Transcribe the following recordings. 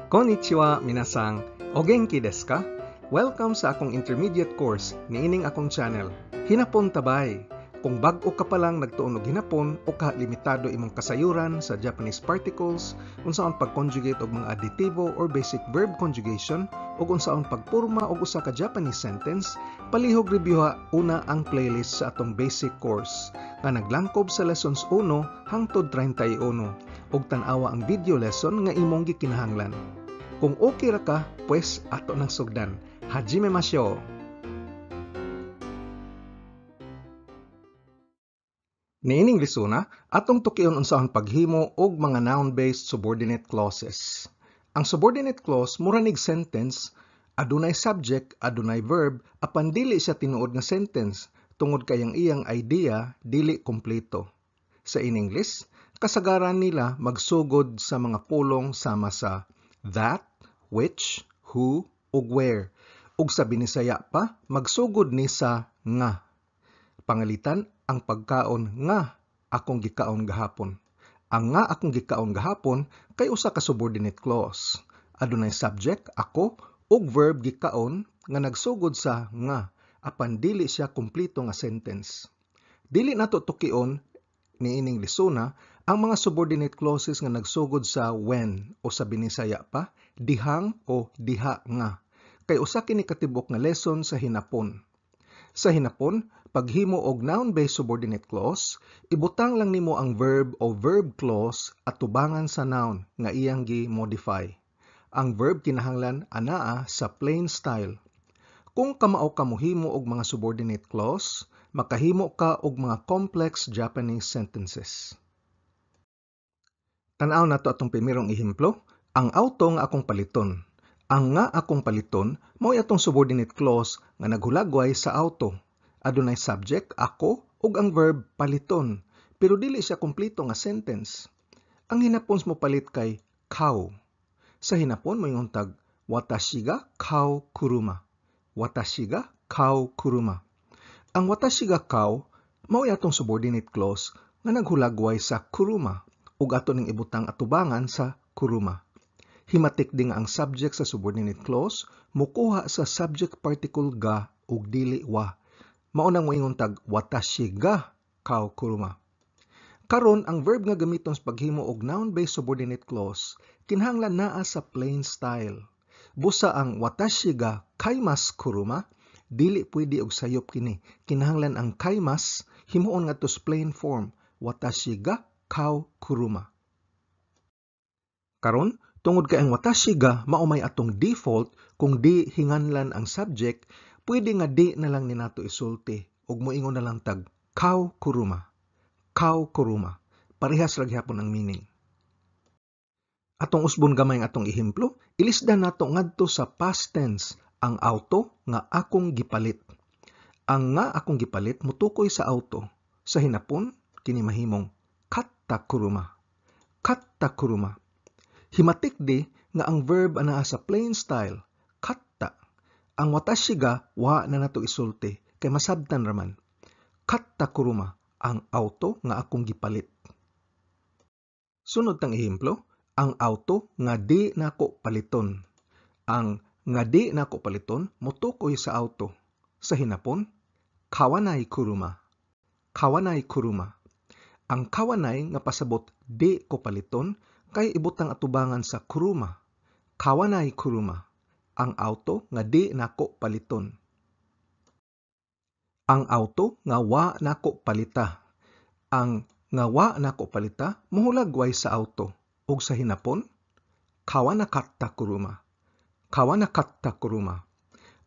Konnichiwa, minasang. O genki desu ka? Welcome sa akong intermediate course niining akong channel. Hinapon tabay. Kung bag-o ka pa lang nagtuon og hinapon o ka limitado imong kasayuran sa Japanese particles, unsaon pag-conjugate og mga aditibo or basic verb conjugation, ug unsaon pagporma og usa ka Japanese sentence, palihog reviewha una ang playlist sa atong basic course nga naglangkob sa lessons 1 hangtod 31 ug tan-awa ang video lesson nga imong gikinahanglan. Kung okay ra ka, pues ato nang sugdan. Hajimemashou! Niining lisuna, atong tukion unsahon paghimo og mga noun-based subordinate clauses. Ang subordinate clause muranig sentence, adunay subject, adunay verb, apan dili siya tinuod nga sentence, tungod kay ang iyang idea dili kompleto. Sa in English, kasagaran nila magsugod sa mga pulong sama sa that, which, who, ug where. Ug sa Binisaya pa, magsugod ni sa nga. Pangalitan, ang pagkaon nga akong gikaon gahapon. Ang nga akong gikaon gahapon kay usa ka subordinate clause. Adunay subject, ako, ug verb gikaon nga nagsugod sa nga, apan dili siya kompleto nga sentence. Dili nato tukion niining lisuna ang mga subordinate clauses nga nagsugod sa when o sa Binisaya pa, dihang o diha nga. Kay usa kini katibok nga lesson sa hinapon. Sa hinapon, paghimo og noun-based subordinate clause, ibutang lang nimo ang verb o verb clause at tubangan sa noun nga iyang gi-modify. Ang verb kinahanglan anaa sa plain style. Kung kamao ka mohimo og mga subordinate clause, makahimo ka og mga complex Japanese sentences. Tan-aw nato atong primerong ehemplo, ang auto nga akong paliton. Ang nga akong paliton mao atong subordinate clause nga naghulagway sa auto. Adunay subject ako ug ang verb paliton, pero dili siya kompleto nga sentence. Ang hinapon mo palit kay kao. Sa hinapon mo tag watashi ga kao kuruma. Watashi ga kao kuruma. Ang watashi ga kao mao atong subordinate clause nga naghulagway sa kuruma ug ato ning ibutang atubangan sa kuruma. Himatik din ang subject sa subordinate clause mokuha sa subject particle ga ug dili wa. Mao nang moingon tag watashi ga kao kuruma. Karon ang verb nga gamiton sa paghimo og noun-based subordinate clause kinahanglan naa sa plain style. Busa ang watashi ga kaimasu kuruma dili pwede og sayop kini. Kinahanglan ang kaimasu himuon ngadto sa plain form watashi ga kao kuruma. Karon, tungod kay ang watashi ga mao may atong default kung di hinganlan ang subject, pwede nga di na lang ni nato isulti ug moingon na lang tag kao kuruma. Kao kuruma. Parehas ra gyapon ang meaning. Atong usbon gamay ang atong ehemplo, ilisdan nato ngadto sa past tense ang auto nga akong gipalit. Ang nga akong gipalit mutukoy sa auto. Sa hinapon, kini mahimong katta kuruma. Katta kuruma. Himatik di nga ang verb anaa sa plain style, katta. Ang watashi ga wa na nato isulti kay masabtan raman. Katta kuruma, ang auto nga akong gipalit. Sunod tang ehemplo, ang auto nga di nako paliton. Ang nga di nako paliton mutukoy sa auto. Sa hinapon, kawanai kuruma. Kawanai kuruma. Ang kawanai nga pasabot di ko paliton kay ibutang atubangan sa kuruma. Kawanai kuruma. Ang auto nga di nako paliton. Ang auto nga wa nako palita. Ang nga wa nako palita mohulagway sa auto. Ug sa hinapon, kawanakatta kuruma. Kawanakatta kuruma.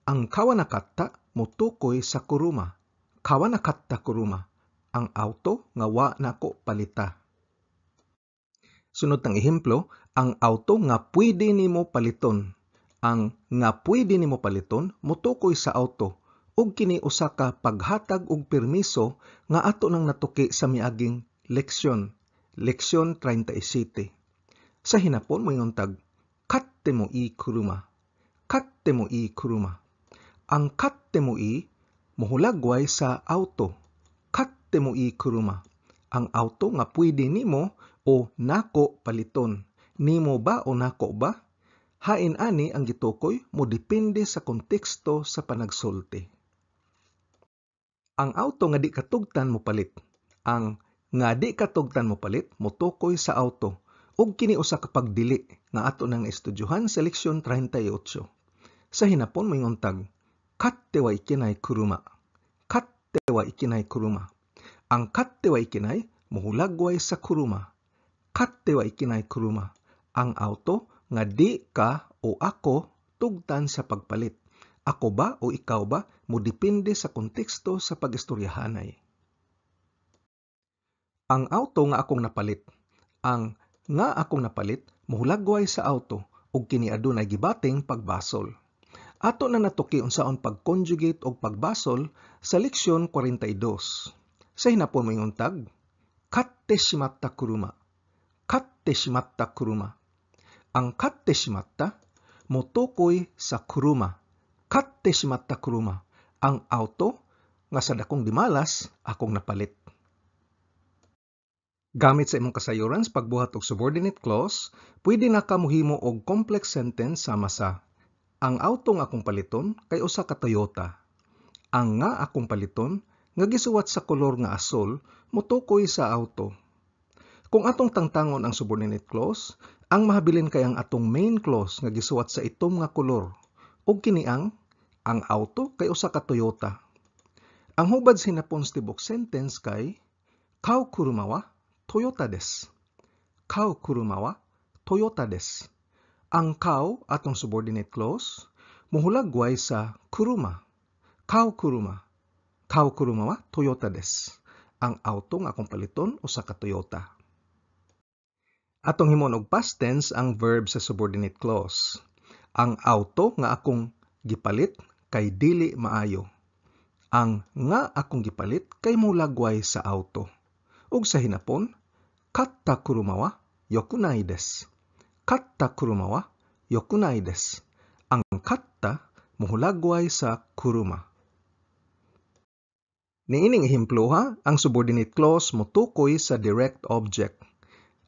Ang kawanakatta mutukoy sa kuruma. Kawanakatta kuruma. Ang auto nga wa nako palita. Sunod tang ehemplo, ang auto nga pwede nimo paliton. Ang nga pwede nimo paliton mutukoy sa auto ug kini usa ka paghatag og permiso nga ato nang natuki sa miaging leksyon, leksyon 37. Sa hinapon moingon tag katte mo i kuruma. Katte mo i kuruma. Ang katte mo i mohulagway sa auto. Katte mo i kuruma. Ang auto nga pwede nimo o nako paliton. Nimo ba o nako ba? Hain ani ang gitukoy mo depende sa konteksto sa panagsulti. Ang auto nga di katugtan mo palit. Ang nga di katugtan mo palit motukoy sa auto ug kini usa ka pagdili nga ato nang estudyuhan sa leksyon 38. Sa hinapon moingon tag katte wa ikenai kuruma. Katte wa ikenai kuruma. Ang katte wa ikenai mohulagway sa kuruma. Katte wa ikenai kuruma. Ang auto nga di ka o ako tugtan sa pagpalit. Ako ba o ikaw ba mo depende sa konteksto sa pagistoryahanay. Ang auto nga akong napalit. Ang nga akong napalit mohulagway sa auto ug kini adunay gibating pagbasol. Ato na natuki unsaon pag-conjugate og pagbasol sa leksyon 42. Sa hinapon moingon tag katte shimatta kuruma. Katte shimatta kuruma. Ang katte shimatta motukoy sa kuruma. Katte shimatta kuruma. Ang auto nga sa dakong dimalas akong napalit. Gamit sa imong kasayuran sa pagbuhat og subordinate clause, pwede na ka mohimo og complex sentence sama sa ang auto nga akong paliton kay usa ka Toyota. Ang nga akong paliton nga gisuwat sa kolor nga asol motukoy sa auto. Kung atong tangtangon ang subordinate clause, ang mahabilin kay ang atong main clause nga gisuwat sa itom nga kolor ug kini ang auto kay usa ka Toyota. Ang hubad sinapon sa tibok sentence kay Kao kuruma wa Toyota desu. Kao kuruma wa Toyota desu. Ang kao atong subordinate clause mohulagway sa kuruma. Kao kuruma. Kao kuruma wa Toyota desu. Ang auto nga akong paliton usa ka Toyota. Atong himon og past tense ang verb sa subordinate clause. Ang auto nga akong gipalit kay dili maayo. Ang nga akong gipalit kay mulagway sa auto. Ug sa hinapon, katta kuruma wa yokunai desu. Katta kuruma wa yokunai desu. Ang katta mohulagway sa kuruma. Niining ehimpluha, ang subordinate clause motukoy sa direct object.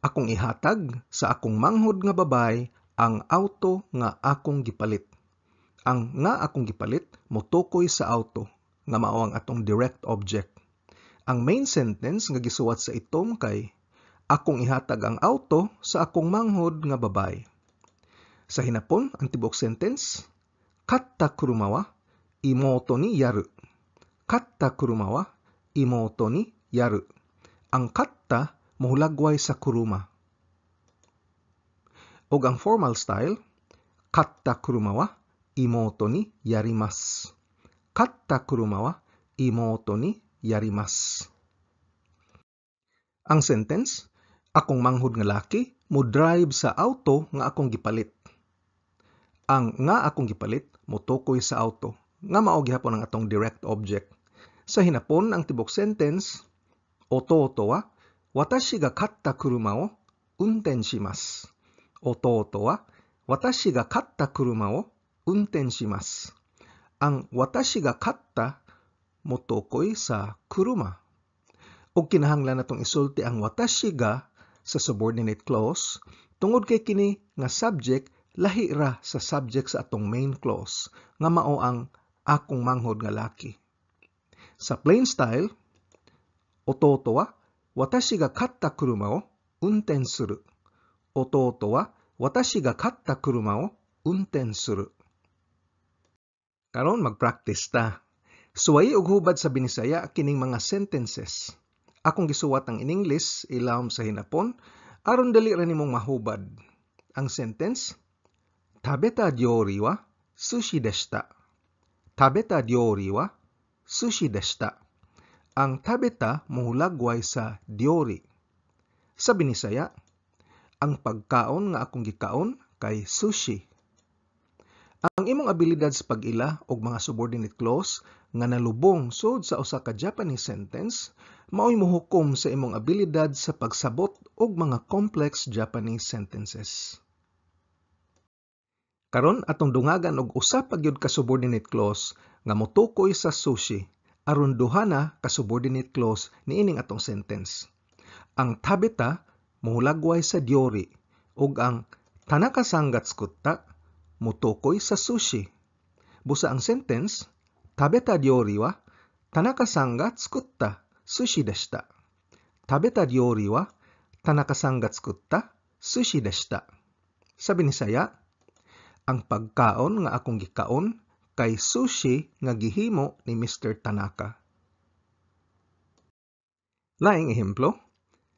Akong ihatag sa akong manghod nga babay ang auto nga akong gipalit. Ang nga akong gipalit motukoy sa auto nga mao ang atong direct object. Ang main sentence nga gisuwat sa itom kay akong ihatag ang auto sa akong manghod nga babay. Sa hinapon, ang tibok sentence, katta kuruma wa imoto ni yaru. Katta kuruma wa imoto ni yaru. Ang katta mohulagway sa kuruma. Og ang formal style, katta kuruma wa imoto ni yarimasu. Katta kuruma wa imoto ni yarimasu. Ang sentence, akong manghod nga laki mo drive sa auto nga akong gipalit. Ang nga akong gipalit motukoy sa auto nga mao gihapon ang atong direct object. Sa hinapon ang tibok sentence, Ototo wa watashi ga katta kuruma o unten shimasu. Ototo wa watashi ga katta kuruma o unten shimasu. Ang watashi ga katta motukoy sa kuruma. Og kinahanglan natong isulti ang watashi ga sa subordinate clause tungod kay kini nga subject lahi ra sa subject sa atong main clause nga mao ang akong manghod nga laki. Sa plain style, Ototo wa watashi ga katta kuruma o unten suru. Ototo wa watashi ga katta kuruma o unten suru. Karon mag-practice ta. Suway og hubad sa Binisaya kining mga sentences. Akong gisuwat ang in English ilawom sa hinapon aron dali ra nimong mahubad. Ang sentence, Tabeta ryori wa sushi deshita. Tabeta ryori wa sushi deshita. Ang tabeta mohulagway sa ryori. Sa Binisaya, ang pagkaon nga akong gikaon kay sushi. Ang imong abilidad sa pag-ila og mga subordinate clause nga nalubong sud sa usa ka Japanese sentence mao'y mohukom sa imong abilidad sa pagsabot og mga complex Japanese sentences. Karon atong dungagan og usa pa gyud ka subordinate clause nga motukoy sa sushi aron duha na ka subordinate clause niining atong sentence. Ang tabeta mohulagway sa ryori ug ang tanaka sangatsukutta motokoy sa sushi. Busa ang sentence, tabeta ryori wa Tanaka-san ga tsukutta sushi deshita. Tabeta ryori wa Tanaka-san ga tsukutta sushi deshita. Sa Binisaya, ang pagkaon nga akong gikaon kay sushi nga gihimo ni Mr. Tanaka. Laing ehemplo,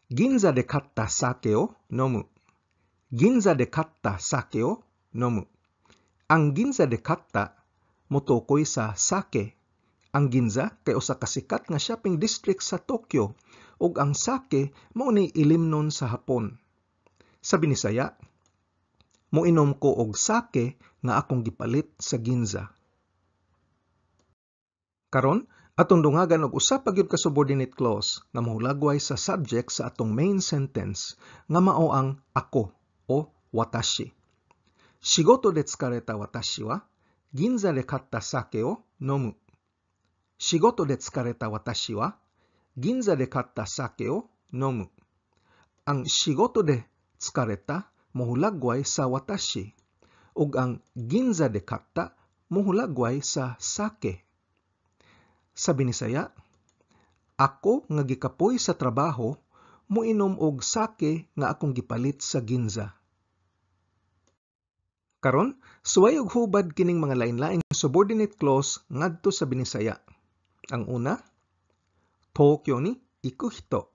Ginza de katta sake o nomu. Ginza de katta sake o nomu. Ang Ginza de katta motokoy sa sake. Ang Ginza kay usa ka sikat nga shopping district sa Tokyo ug ang sake mao ni ilimnon sa Hapon. Sa Binisaya, moinom ko og sake nga akong gipalit sa Ginza. Karon, atong dungagan og usa pa gyud ka subordinate clause nga mohulagway sa subject sa atong main sentence nga mao ang ako o watashi. Shigoto de tsukareta watashi wa Ginza de katta sake o nomu. Shigoto de tsukareta watashi wa Ginza de katta sake o nomu. Ang shigoto de tsukareta mohulagway sa watashi ug ang Ginza de katta mohulagway sa sake. Sa Binisaya, ako nga gikapoy sa trabaho moinom og sake nga akong gipalit sa Ginza. Karon, suway og hubad kining mga lain-laing subordinate clause ngadto sa Binisaya. Ang una, Tokyo ni iku hito.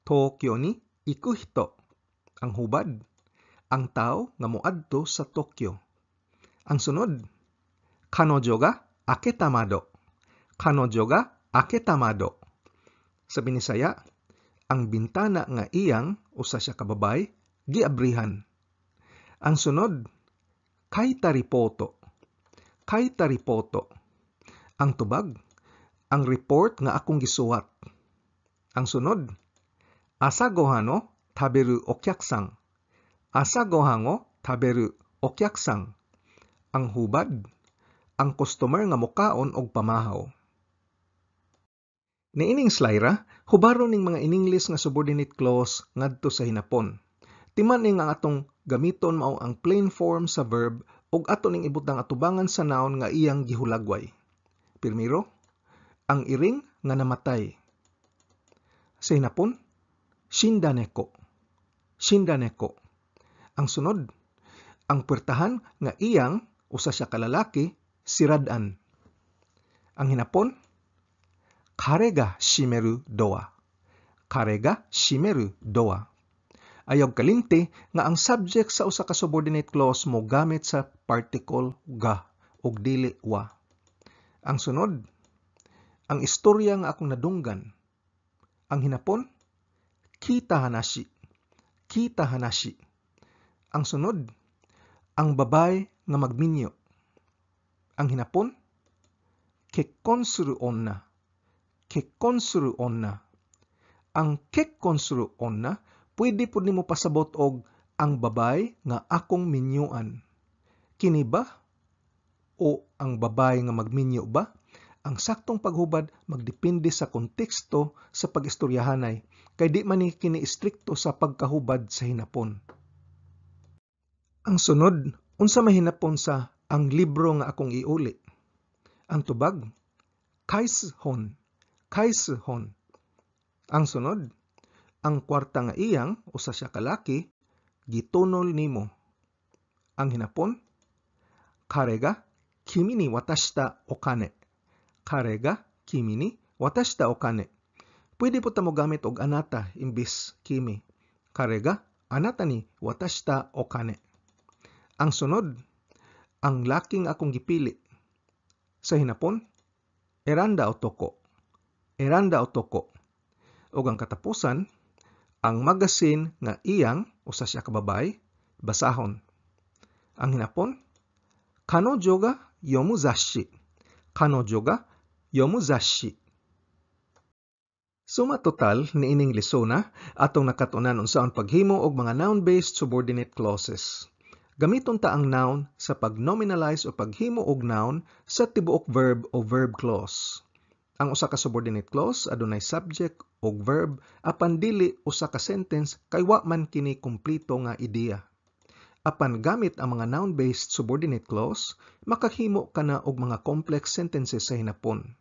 Tokyo ni iku hito. Ang hubad, ang tao nga moadto sa Tokyo. Ang sunod, kanojo ga aketa mado. Kanojo ga aketa mado. Sa Binisaya, ang bintana nga iyang usa siya ka babay giabrihan. Ang sunod, kaita ripoto. Kaita ripoto. Ang tubag, ang report nga akong gisuwat. Ang sunod, asa gohan o taberu okyakusan. Asa gohan o taberu okyakusan. Ang hubad, ang customer nga mokaon og pamahaw. Niining slayra, hubaron ning mga in-English nga subordinate clause ngadto sa hinapon. Timan ning ang atong gamiton mao ang plain form sa verb ug ato ning ibutang atubangan sa noun nga iyang gihulagway. Pirmiro, ang iring nga namatay. Sa hinapon, shindaneko. Shindaneko. Ang sunod, ang puwertahan nga iyang usa siya ka lalaki sirad-an. Ang hinapon, kare ga shimeru doa. Kare ga shimeru doa. Ayog kalinti nga ang subject sa usa ka subordinate clause mo gamit sa particle ga ug dili wa. Ang sunod, ang istorya nga akong nadunggan. Ang hinapon, kita hanashi. Kita hanashi. Ang sunod, ang babay nga magminyo. Ang hinapon, kekkon suru onna. Kekkon suru onna. Ang kekkon suru onna, pwede po nimo pasabot og ang babay nga akong minyuan. Kini ba? O ang babay nga magminyo ba? Ang saktong paghubad magdepende sa konteksto sa pag-istoryahanay, kay di man ni kini istrikto sa pagkahubad sa hinapon. Ang sunod, unsa may hinapon sa ang libro nga akong iuli? Ang tubag, kaisuhon. Kaisuhon. Ang sunod, ang kwarta nga iyang usa siya kalaki gitunol nimo. Ang hinapon, kare ga kimi ni watashita okane. Kare ga kimi ni watashita okane. Pwede po ta mo gamit og anata imbis kimi. Kare ga anata ni watashita okane. Ang sunod, ang laking akong gipili. Sa hinapon, eranda otoko. Eranda otoko. O ang katapusan, ang magasin nga iyang usa siya ka babay basahon. Ang hinapon, kanojo ga yomu zashi. Kanojo ga yomu zashi. Suma total ni ining lesona atong nakatunan unsaon paghimo og mga noun-based subordinate clauses. Gamiton ta ang noun sa pag-nominalize o paghimo og noun sa tibuok verb o verb clause. Ang usa ka subordinate clause adunay subject og verb apan dili usa ka sentence kay wa man kini kumpleto nga ideya. Apan gamit ang mga noun-based subordinate clause, makahimo ka na og mga complex sentences sa hinapon.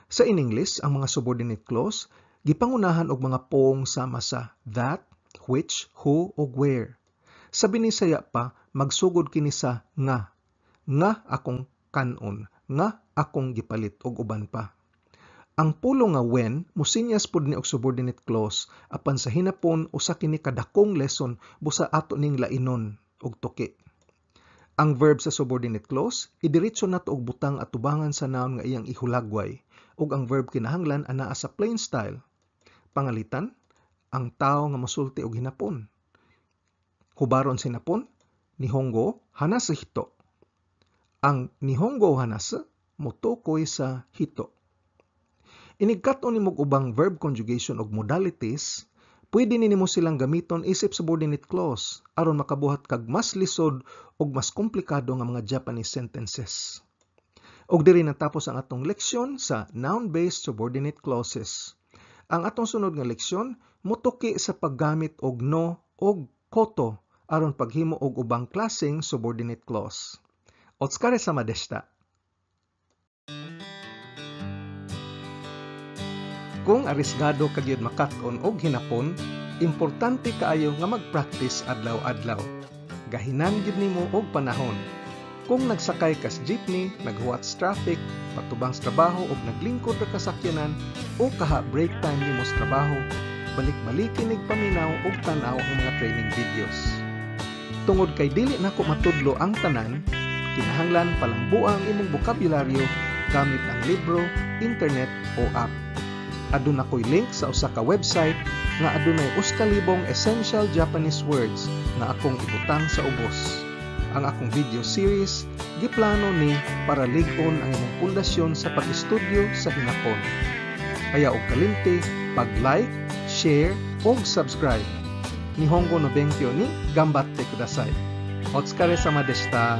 Sa in English, ang mga subordinate clause gipangunahan og mga poong sama sa that, which, who, ug where. Sa Binisaya pa, magsugod kini sa nga akong kanon, nga akong gipalit ug uban pa. Ang pulo nga when musinyas pud ni og subordinate clause apan sa hinapon usa kini kadakong lesson busa ato ning lainon og tuki. Ang verb sa subordinate clause idiretso nato og butang atubangan sa noun nga iyang ihulagway ug ang verb kinahanglan anaa sa plain style. Pangalitan, ang tao nga mosulti og hinapon. Hubaron sa hinapon, nihongo hanasu hito. Ang nihongo hanasu motukoy sa hito. Inigkaton nimo ubang verb conjugation og modalities, pwede nimo silang gamiton isip subordinate clause aron makabuhat kag mas lisod ug mas komplikado nga mga Japanese sentences. Og diri natapos ang atong leksyon sa noun-based subordinate clauses. Ang atong sunod nga leksyon motuki sa paggamit og no og koto aron paghimo og ubang klaseng subordinate clause. Otsukaresama deshita. Kung arisgado kagyud makat-on og hinapon, importante kaayo nga mag-practice adlaw-adlaw. Gahinan gyud nimo og panahon. Kung nagsakay ka sa jeepney, naghuwat sa traffic, patubang sa trabaho o naglingkod ra ka sakyanan o kaha break time nimo sa trabaho, balik-balikin nig paminaw og tan-aw ang mga training videos. Tungod kay dili nako matudlo ang tanan, kinahanglan palambuang imong bokabularyo gamit ang libro, internet o app. Aduna ko'y link sa usa ka website nga adunay 9,000 essential Japanese words na akong ibutang sa ubos. Ang akong video series giplano ni para lig-on ang imong pundasyon sa pag-estudyo sa hinapon. Kaya og kalimti, pag-like, share ug subscribe. Nihongo no benkyo ni gambatte kudasai. Otsukaresama deshita.